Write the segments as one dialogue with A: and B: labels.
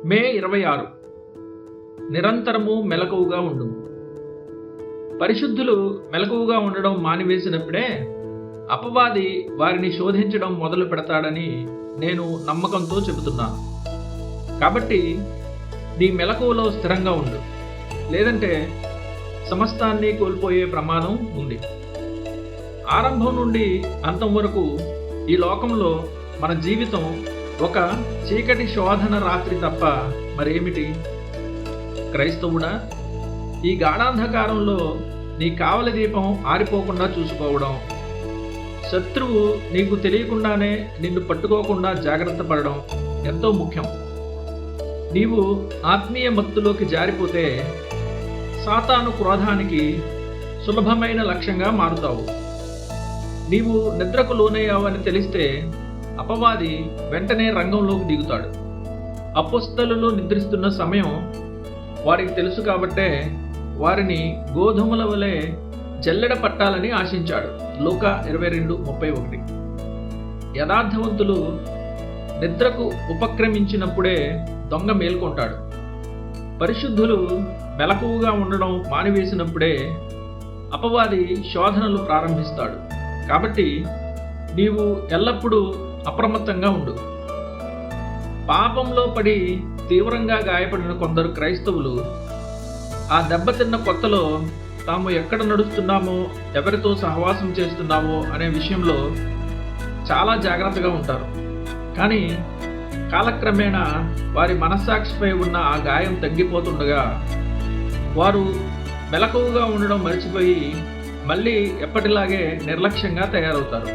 A: మే 26. నిరంతరము మెలకువగా ఉండు. పరిశుద్ధులు మెలకువగా ఉండడం మానివేసినప్పుడే అపవాది వారిని శోధించడం మొదలు పెడతాడని నేను నమ్మకంతో చెబుతున్నాను. కాబట్టి నీ మెలకువలో స్థిరంగా ఉండు, లేదంటే సమస్తాన్ని కోల్పోయే ప్రమాదం ఉంది. ఆరంభం నుండి అంతం వరకు ఈ లోకంలో మన జీవితం ఒక చీకటి శోధన రాత్రి తప్ప మరేమిటి? క్రైస్తవుడా, ఈ గాఢాంధకారంలో నీ కావలి దీపం ఆరిపోకుండా చూసుకోవడం, శత్రువు నీకు తెలియకుండానే నిన్ను పట్టుకోకుండా జాగ్రత్త పడడం ఎంతో ముఖ్యం. నీవు ఆత్మీయ మత్తులోకి జారిపోతే సాతాను క్రోధానికి సులభమైన లక్ష్యంగా మారుతావు. నీవు నిద్రకు లోనయ్యావని తెలిస్తే అపవాది వెంటనే రంగంలోకి దిగుతాడు. అపోస్తలులు నిద్రిస్తున్న సమయం వారికి తెలుసు కాబట్టే వారిని గోధుమల వలె జల్లెడ పట్టాలని ఆశించాడు. లూకా 22:31. యథార్థవంతులు నిద్రకు ఉపక్రమించినప్పుడే దొంగ మేల్కొంటాడు. పరిశుద్ధులు మెలకువగా ఉండడం మానివేసినప్పుడే అపవాది శోధనలు ప్రారంభిస్తాడు. కాబట్టి నీవు ఎల్లప్పుడూ అప్రమత్తంగా ఉండు. పాపంలో పడి తీవ్రంగా గాయపడిన కొందరు క్రైస్తవులు ఆ దెబ్బతిన్న కొత్తలో తాము ఎక్కడ నడుస్తున్నామో, ఎవరితో సహవాసం చేస్తున్నామో అనే విషయంలో చాలా జాగ్రత్తగా ఉంటారు. కానీ కాలక్రమేణా వారి మనస్సాక్షిపై ఉన్న ఆ గాయం తగ్గిపోతుండగా వారు మెలకువగా ఉండడం మర్చిపోయి మళ్ళీ ఎప్పటిలాగే నిర్లక్ష్యంగా తయారవుతారు.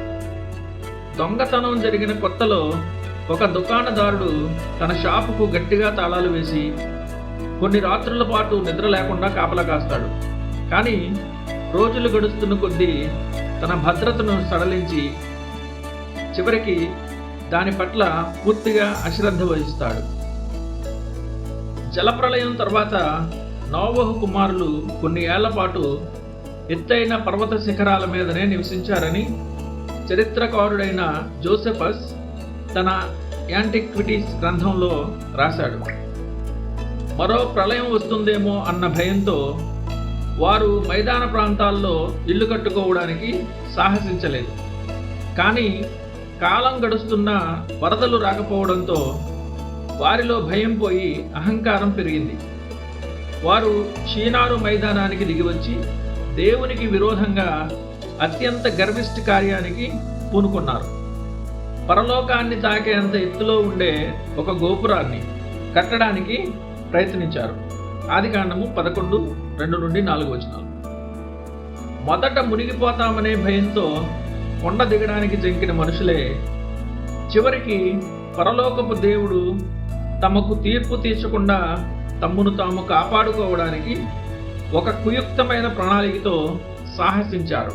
A: దొంగతనం జరిగిన కొత్తలో ఒక దుకాణదారుడు తన షాపుకు గట్టిగా తాళాలు వేసి కొన్ని రాత్రుల పాటు నిద్ర లేకుండా కాపలా కాస్తాడు. కానీ రోజులు గడుస్తున్న కొద్దీ తన భద్రతను సడలించి చివరికి దాని పట్ల పూర్తిగా అశ్రద్ధ వహిస్తాడు. జలప్రళయం తర్వాత నోవహు కుమారులు కొన్ని ఏళ్ల పాటు ఎత్తైన పర్వత శిఖరాల మీదనే నివసించారని చరిత్రకారుడైన జోసెఫస్ తన యాంటిక్విటీస్ గ్రంథంలో రాశాడు. మరో ప్రళయం వస్తుందేమో అన్న భయంతో వారు మైదాన ప్రాంతాల్లో ఇల్లు కట్టుకోవడానికి సాహసించలేదు. కానీ కాలం గడుస్తున్నా వరదలు రాకపోవడంతో వారిలో భయం పోయి అహంకారం పెరిగింది. వారు షీనారు మైదానానికి దిగివచ్చి దేవునికి విరోధంగా అత్యంత గర్విష్ఠ కార్యానికి పూనుకున్నారు. పరలోకాన్ని తాకేంత ఎత్తులో ఉండే ఒక గోపురాన్ని కట్టడానికి ప్రయత్నించారు. ఆదికాండము 11:2-4. మొదట మునిగిపోతామనే భయంతో కొండ దిగడానికి జంకిన మనుషులే చివరికి పరలోకపు దేవుడు తమకు తీర్పు తీర్చకుండా తమ్మును తాము కాపాడుకోవడానికి ఒక కుయుక్తమైన ప్రణాళికతో సాహసించారు.